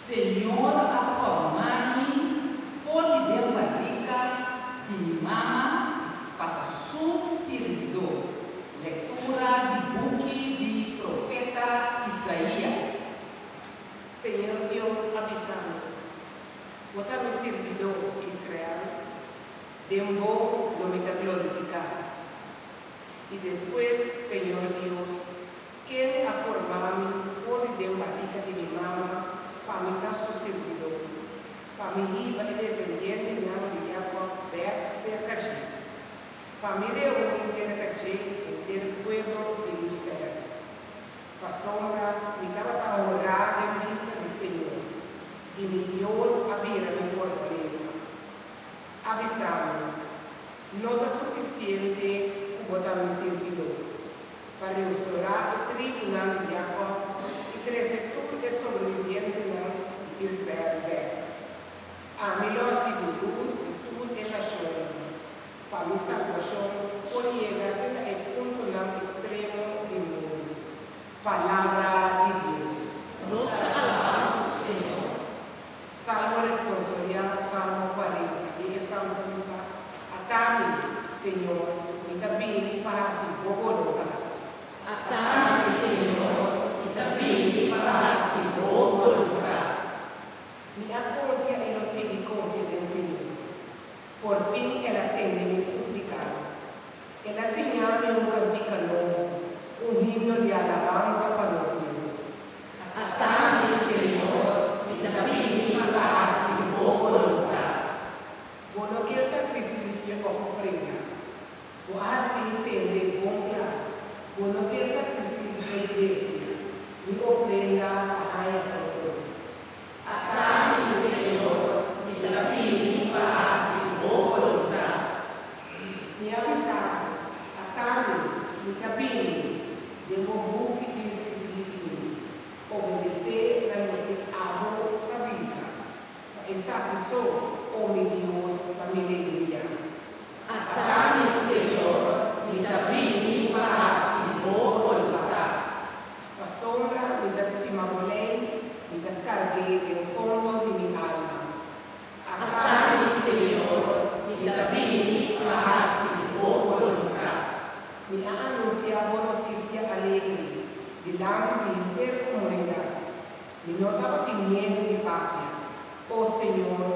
Senhor, a formar-me por barriga de minha mama para seu servidor. Leitura do book de profeta Isaías. Senhor Deus, avisando, bota mi servidor Israel, de un bom lo me te glorificar. Y después, Señor Dios, que a formar-me por barriga de mi mama para mi su servidor, para mi hijo y descendiente de Jacob ver cerca de para mi reunir cerca de el pueblo de Israel. Para sombra, mi estaba a orar en vista del Señor, y mi Dios abriera mi fortaleza. Avisando, no es suficiente botar mi servidor para restaurar el tribunal de Jacob y trazer tudo que sobreviviente de Israel ver. A melhor seguro de tudo é a para mi salvación, por llegar al punto extremo del mundo. Palabra de Dios. Nos alabamos, Senhor. Salmo responsorial, Salmo 40. E Efraimisa, atame, Senhor, e também faz boa vontade. Atame, Senhor, e também faz boa vontade. Me acolha e não se confia do Senhor. Por fim, ela atende me suplicar. Ela señala um cantico novo, himno de alabanza para os meus. Atame, Senhor, e também faz boa vontade. Bueno, que sacrifício é ofrenda. O assim entender bom claro. Bueno, que sacrifício é desse. Me ofrenda a raia para Atame, Senhor, e também faz boa vontade. Me avisar, atame, me cabine, de um bom que diz que obedecer na minha amor da vista. Essa pessoa, oh meu Deus, para minha alegria. Atame, Senhor, e também faz boa vontade. A sombra me estimabolei, me carreguei no fundo de minha alma. Atame, Senhor, e também faz boa vontade. Me anunciava notícia alegre, diante de inteira comunidade. Me notava que medo de pátria. Oh Senhor,